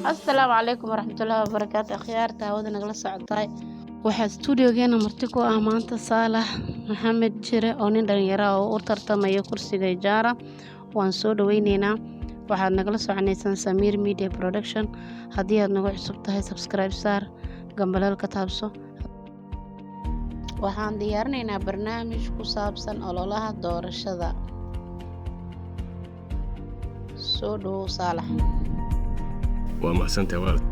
السلام عليكم ورحمة الله وبركاته أخيارتا ودنا نقل سعطاي waxaa studio-geena marti ku ah maanta Saalax Maxamed Jire oo nin dhalinyaro ah oo u tartamaya kursiga Ijaara waan soo dhaweyneynaa waxaad nagala soconaysaan Samir Media Production haddii aad nagu cusub tahay subscribe saar gambalaalka taabso waxaan diyaarinaynaa barnaamij ku saabsan ololaha doorashada soo dhow Saalax waa mahadsantahay waalid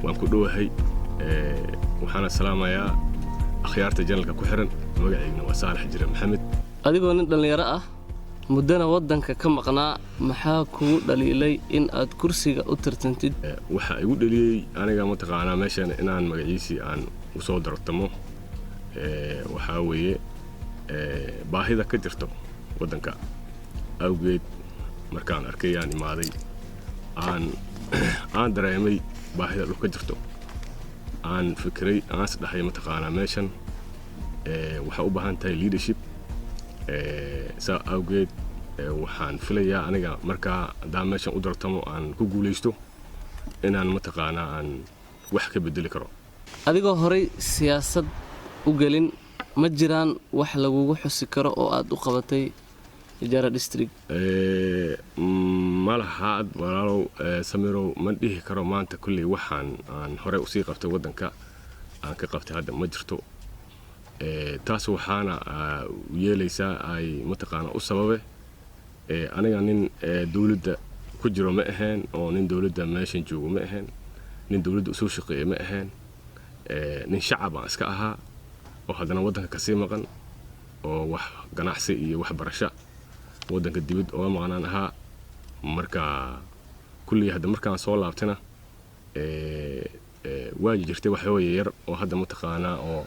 waan ku dhowahay waxaana salaamayaa akhyaarta janalka ku xiran magaceyguna waa Saalax Jire Maxamed adigoo nin dhalinyaro ah muddana wadanka ka maqnaa maxaa kugu dhaliilay in aad kursiga u tartantid waxa igu dhaliyay aniga mataqaanaa meeshan inaan magaciisi aan u soo dartamo waxa weeye baahida ka jirto wadanka awgeed markaan arkay aan imaaday aan dareemay baahida dhulka jirto aan fikray aan saddex mataqaanaa meeshan waxa u baahan tahay leadership saa awgeed waxaan filayaa aniga markaa haddaan meeshan u dartamo aan ku guulaysto inaan mataqaanaa aan wax ka bedeli karo adigoo horay siyaasad u gelin ma jiraan wax lagugu xusi karo oo aad u qabatay Ijaara district malaha walaalow Samirow ma dhihi karo maanta kulli waxaan aan hore u sii qabtay wadanka aan ka qabtay hadda ma jirto taas waxaana yeelaysaa ay mataqaanaa u sababe aniga nin dawladda ku jiro ma ahayn oo nin dawladda meeshan joogo ma ahayn nin dawladda u soo shaqeeya ma ahayn nin shacab aan iska ahaa oo haddana wadanka ka sii maqan oo wax ganacsi iyo wax barasho wadanka dibad oo maqnaan ahaa marka kulli hadda markaan soo laabtana waa jirtay wax yar oo hadda mataqaanaa oo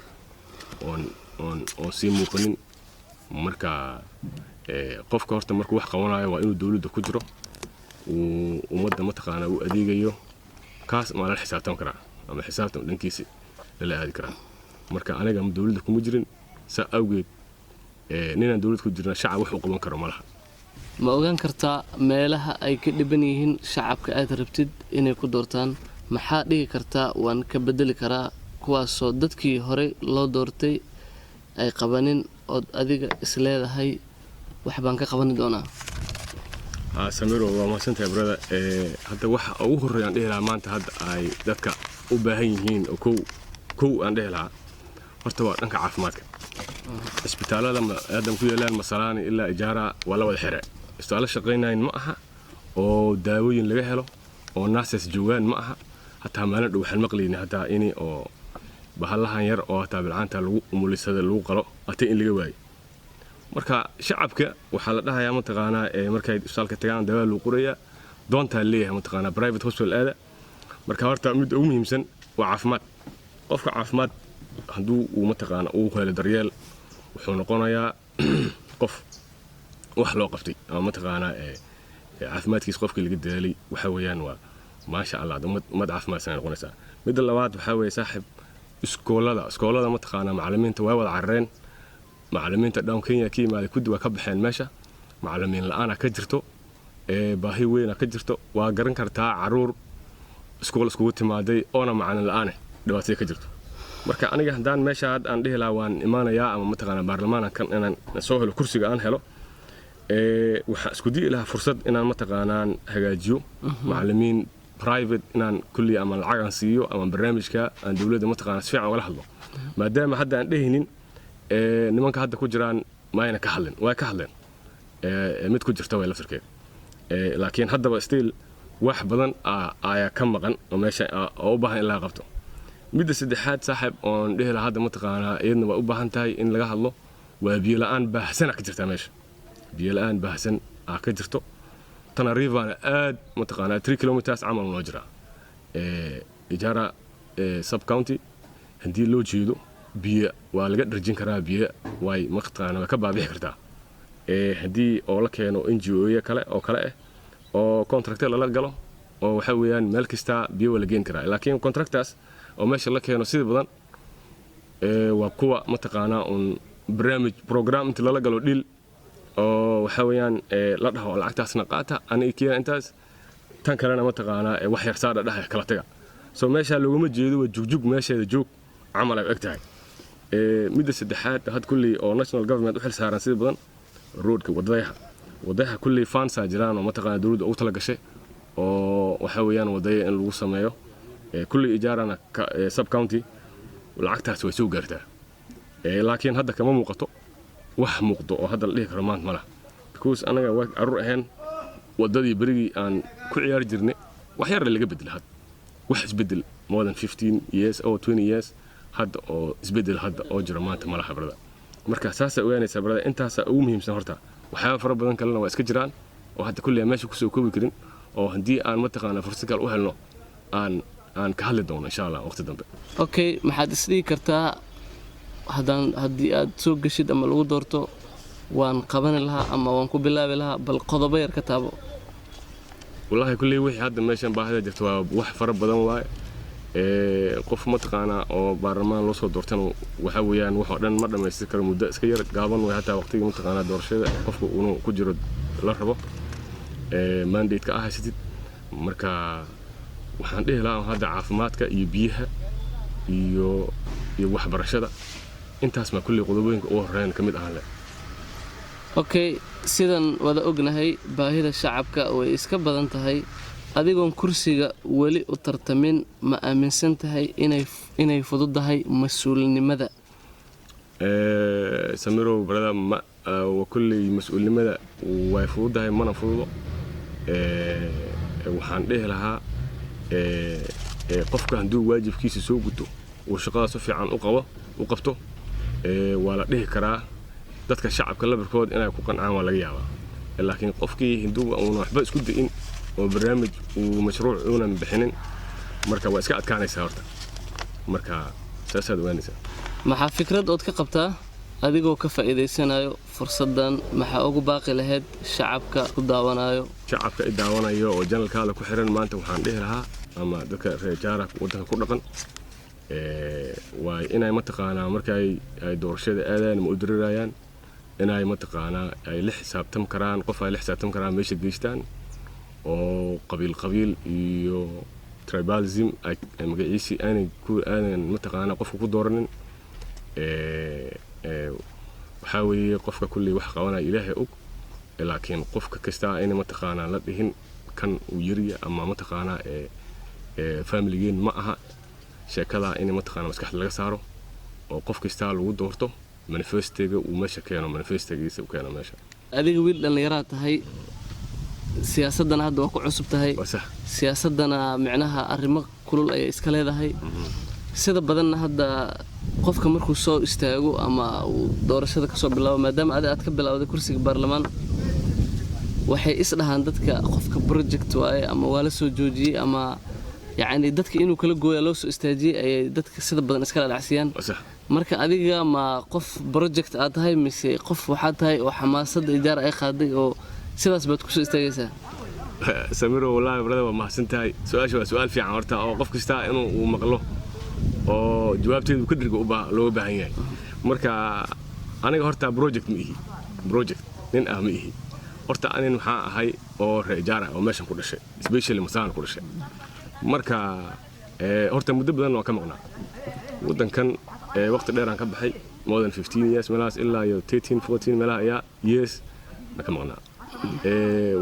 on sii muuqanin marka qofka horta markuu wax qabanayo waa inuu dawladda ku jiro uu ummadda mataqaanaa u adeegayo kaas ma la xisaabtan karaa ama xisaabtan dhankiisa la aadi karaa marka aniga dawladda kuma jirin saa awgeed ninaan dawladda ku jirna shacab wax u qaban karo malaha ma ogaan kartaa meelaha ay ka dhiban yihiin shacabka aad rabtid inay ku doortaan maxaa dhihi kartaa waan ka bedeli karaa kuwaasoo dadkii hore loo doortay ay qabanin ood adiga isleedahay wax baan ka qaban doonaa Samiro waa mahadsantahay brother hadda waxa ugu horeeyaan dhihi lahaa maanta hadda ay dadka u baahan yihiin oo kow aan dhihi lahaa horta waa dhanka caafimaadka isbitaalada aadam ku yeelaan Masalaani ilaa Ijaara waa la wada xiray isbitaalo shaqeynayaan ma aha oo daawooyin laga helo oo nurses joogaan ma aha hataa maalin dhow waxaan maqlaynaa hataa inay oo bahalahan yar oo hataa bilcaanta lagu umulisada lagu qalo hataa in laga waayo marka shacabka waxaa la dhahayaa mataqaanaa markay isbitaalka tagaan daawo lagu qorayaa doonta leeyahay mataqaanaa private hospital aada marka horta mid ugu muhiimsan waa caafimaad qofka caafimaad hadduu uu mataqaanaa uu helo daryeel wuxuu noqonayaa qof wax loo qabtay ama mataqaanaa caafimaadkiisa qofkii laga daalay waxa weeyaan waa maasha Allah ummad caafimaad sanay noqonaysaa midda labaad waxa weeye saaxib iskoolada mataqaanaa macallimiinta waa wada carreen macallimiinta down Kenya ka yimaaday kudi waa ka baxeen meesha macallimiin la'aan ka jirto baahi weyn ka jirto waa garan kartaa caruur iskool iskugu timaaday oona macallin la'aan dhibaatay ka jirto marka aniga hadaan meesha aan dhihi lahaa waan imaanayaa ama mataqaanaa baarlamaanka inaan soo helo kursiga aan helo waxa isku dii lahaa fursad inaan mataqaanaa hagaajiyo macallimiin private inaan kulli ama lacag aan siiyo ama barnaamijka aan dawladda mataqaanaa si fiican wala hadlo maadaama hadda aan dhehinin nimanka hadda ku jiraan maayna ka hadlin way ka hadleen mid ku jirta way la firkeen laakiin haddaba still wax badan ayaa ka maqan oo meesha oo u baahan in la qabto midda saddexaad saaxib oon dhihi lahaa hadda mataqaanaa iyadna waa u baahan tahay in laga hadlo waa biyo la'aan baahsan ka jirta meesha biyo la'aan baahsan ka jirto Tana River aad mataqaanaa 3 kilometers camal loo jiraa Ijaara sub county hadii loo jeedo biyo waa laga dharjin karaa biyo way mataqaanaa ka baabixi kartaa hadii oo la keeno NGO kale oo contractor la galo oo waxa weeyaan meel kasta biyo wala geen karaa laakiin contractors oo meesha la keeno sida badan waa kuwa mataqaanaa un barnaamij program inta la galo dhil oo waxa weeyaan la dhaho lacagtaasna qaata aniga kiya intaas tan kalena mataqaanaa wax yar saadha dhahay kala taga soo meesha looguma jeedo waa jugjug meesheeda joog camal ay egtahay midda saddexaad had kulli oo national government u xil saaran sida badan roadka wadadaha kulli funds jiraan oo mataqaanaa dawladda ugu tala gashay oo waxa weeyaan wadada in lagu sameeyo kulli ijaarana sub county lacagtaas way soo gaartaa laakiin hadda kama muuqato wax muuqdo oo hadda la dhihi karo maanta malaha because anaga waa carruur ahayn wadadii berigii aan ku ciyaari jirnay wax yar laga bedel had wax isbedel more than 15 years or 20 years hadda oo isbedel hadda oo jira maanta malaha brada marka saasa ogaanaysa brada intaas ugu muhiimsan horta waxyaabo fara badan kalena waa iska jiraan oo hadda kulli meesha ku soo koobi karin oo haddii aan mataqaanaa fursad kale u helno aan ka hadli doono insha allah waqti dambe okay maxaad isdhihi kartaa haddii aad soo gashid ama lagu doorto waan qaban lahaa ama waan ku bilaabi lahaa bal qodobo yar ka taabo wallahi kulli wixii hadda meeshan baahida jirto waa wax fara badan waaye qof mataqaanaa oo baarlamaan loo soo doortana waxa weeyaan wax oo dhan ma dhammaystir karo muddo iska yar gaaban way hataa waqtigii mataqaanaa doorashada qofku uu ku jiro la rabo mandate ka ah haysatid marka waxaan dhihi lahaa hadda caafimaadka iyo biyaha iyo waxbarashada intaas ma kulli qodobooyinka ugu horeeyaan ka mid ahaan leh okay sidan wada ognahay baahida shacabka way iska badan tahay adigoon kursiga weli u tartamin ma aaminsan tahay inay fududahay mas'uulnimada samirow brada wa kulli mas'uulnimada way fududahay mana fududo waxaan dhihi lahaa qofka hadduu waajibkiisa soo guto oo shaqada si fiican u qabto waa la dhihi karaa dadka shacabka labarkood inay ku qancaan waa laga yaabaa laakiin qofkii hadduu uuna waxba isku da'in oo barnaamij uu mashruuc uunan bixinin marka waa iska adkaanaysaa horta marka saasaad ogaanaysaa maxaa fikrad ood ka qabtaa adigoo ka faa'iidaysanayo fursaddan maxaa ugu baaqi lahayd shacabka ku daawanayo shacabka i daawanayo oo janalkaada ku xiran maanta waxaan dhihi lahaa ama dadka reer jaara waddanka ku dhaqan waa inay mataqaanaa marka ay doorashada aadaan ma u dareerayaan inay mataqaanaa ay la xisaabtam karaan qof ay la xisaabtam karaan meesha geystaan oo qabiil iyo tribalism ay magaciisi aanan mataqaanaa qofka ku dooranin waxaa weeye qofka kulli wax qabanaya ilaahay og laakiin qofka kastaa inay mataqaanaa la dhihin kan uu yariya ama mataqaanaa familigeen ma aha sheekada inay mataqaanaa maskaxda laga saaro oo qof kastaa lagu doorto manifestiga uu meesha keeno manifestigiisa uu keeno meesha adiga wiil dhallinyaraa tahay siyaasadana hadda waa ku cusub tahay siyaasadana micnaha arrimo kulul ayay iska leedahay sida badanna hadda qofka markuu soo istaago ama uu doorashada ka soo bilaabo maadaama aad ka bilowday kursiga baarlamaan waxay isdhahaan dadka qofka project waaye ama waa la soo joojiyey ama yacni dadka inuu kala gooya loo soo istaajiyey ayay dadka sida badan iskala dhacsiyaan marka adiga ma qof project aad tahay mise qof waxaad tahay oo xamaasadda ijaar ay qaaday oo sidaas baad ku soo istaagaysaa samiro wallahi brada waa mahadsan tahay su'aasha waa su'aal fiican horta oo qof kasta inuu uu maqlo oo jawaabteedu ka dirga loo baahan yahay marka aniga horta project nin ah ma ihi horta anin waxaa ahay oo reejaar ah oo meeshan ku dhashay especially masaan ku dhashay marka horta muddo badan waa ka maqnaa waddankan waqti dheer aan ka baxay more than 15 years meelahaas ilaa iyo 13 14 meelaha ayaa years na ka maqnaa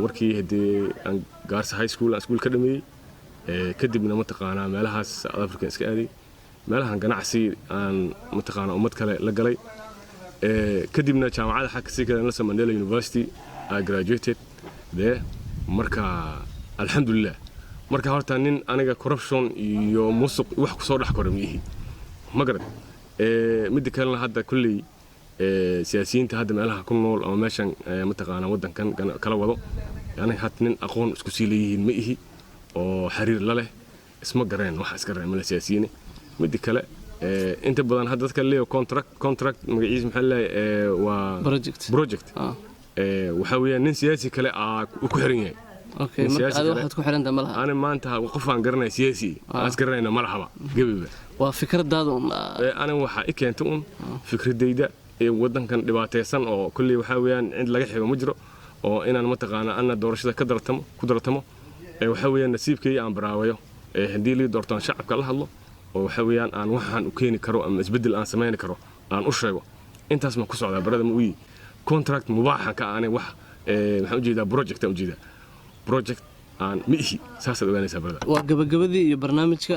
warkii haddii aan gaarsa high school aan school ka dhameeyey kadibna mataqaanaa meelahaas South Africa iska aaday meelahan ganacsi aan mataqaanaa ummad kale la galay kadibna jaamacadda xagga Nelson Mandela University I graduated there marka alxamdulillah marka horta nin aniga corruption iyo musuq wax ku soo dhax koray miihi ma garad mid kalena hadda kulli siyaasiyiinta hadda meelaha ku nool ama meeshan mataqaanaa waddankan kala wado aniga had nin aqoon isku sii leeyihiin ma ihi oo xiriir la leh isma gareen waxa iska reemay la siyaasiyiin mid kale inta badan hadda dadka leeyo contract magaciisa maxaa leeyahay waa project waxa weeyaan nin siyaasi kale ku xiran yahay okay marka aad waxaad ku xiran tahay malaha ana maanta qof aan garanay siyaasi aas garanayna malahaba gabiba waa fikradaada ana waxa i keentay fikradayda waddankan dhibaataysan oo kulli waxa weeyaan cid laga xigo ma jiro oo inaan mataqaanaa ana doorashada ku dartamo waxa weeyaan nasiibkay aan baraawayo haddii lii doortaan shacabka la hadlo oo waxa weeyaan aan waxaan u keeni karo ama isbedel aan sameyn karo aan u sheego intaas ma ku socdaa barada ma uyi contract mubaaxa ka aanay wax waxaan u jeedaa project aan mihi saasad ogaanaysaa barada waa gabagabadii iyo barnaamijka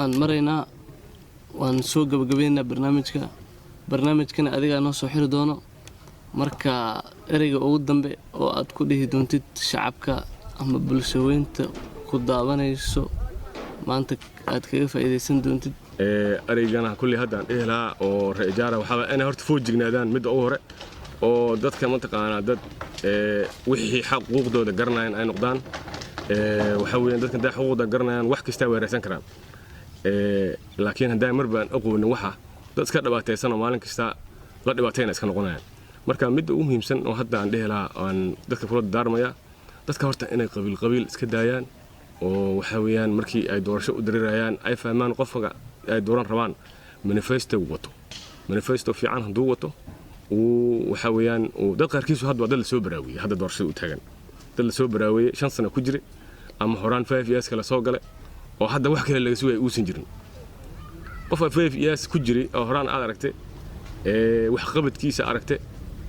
aan maraynaa waan soo gabagabeynaa barnaamijkana adigaa noo soo xiri doono marka ereyga ugu dambe oo aad ku dhihi doontid shacabka ama bulshaweynta ku daawanayso maanta aad kaga faa'iideysan doontid ereygana kulli haddaan dhihi lahaa oo reejaara waxaa inay horta foojignaadaan midda ugu hore oo dadka mataqaanaa dad wixii xuquuqdooda garanayaan ay noqdaan waxa weeyaan dadka hadday xuquuqda garanayaan wax kasta way raadsan karaan laakiin hadday marbaan aqoonin waxa dad iska dhibaataysan oo maalin kasta la dhibaatayna iska noqonayaan marka midda ugu muhiimsan oo hadda aan dhihi lahaa aan dadka kula daarmaya dadka horta inay qabiil iska daayaan oo waxa weeyaan markii ay doorasho u dareerayaan ay fahmaan qofka ay dooran rabaan manifesto fiican hadduu wato waxa weeyaan dad qaarkiisu hadda waa dad la soo baraawiyey hadda doorashada u taagan dad la soo baraawiyey 5 sano ku jiray ama horaan 5 years kala soo galay oo hadda wax kale laga sugay uusan jirin qof 5 years ku jiray oo horaan aad aragtay wax qabadkiisa aragtay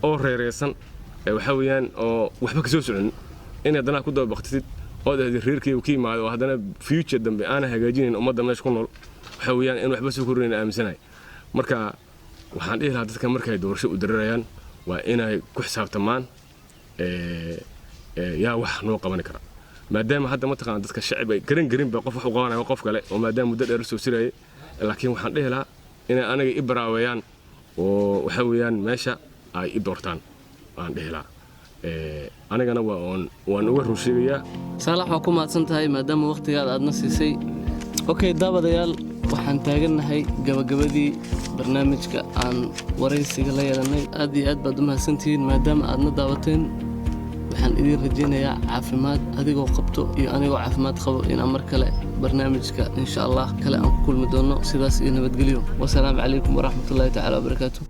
oo reereysan waxa weeyaan oo waxba ka soo socon in haddana ku daba baqtid oo reerkii ka yimaado oo haddana future dambe aan hagaajinayn ummadda meesha ku nool waxa weeyaan in waxba soo korinayna aaminsanahay marka waxaan dhihi lahaa dadka markay doorasho u dareerayaan waa inay ku xisaabtamaan yaa wax noo qaban kara maadaama hadda mataqaan dadka shacab ay garin ba qof wax u qabanayo qof kale oo maadaama muddo dheer soo sirayay laakiin waxaan dhihi lahaa inay anaga i baraaweeyaan oo waxa weeyaan meesha ay i doortaan aan dhihi lahaa anigana waan uga rusheegayaa saalax waa ku mahadsan tahay maadaama waqtigaada aadna siisay okay daawadayaal waxaan taagannahay gabagabadii barnaamijka aan waraysiga la yeelanay aad iyo aad baad u mahadsantihiin maadaama aadna daawateen waxaan idin rajaynayaa caafimaad adigoo qabto iyo anigoo caafimaad qabo inaan mar kale barnaamijka insha allah kale aan ku kulmi doono sidaas iyo nabadgelyo wasalaamu calaykum waraxmatullaahi tacaala wabarakaatuh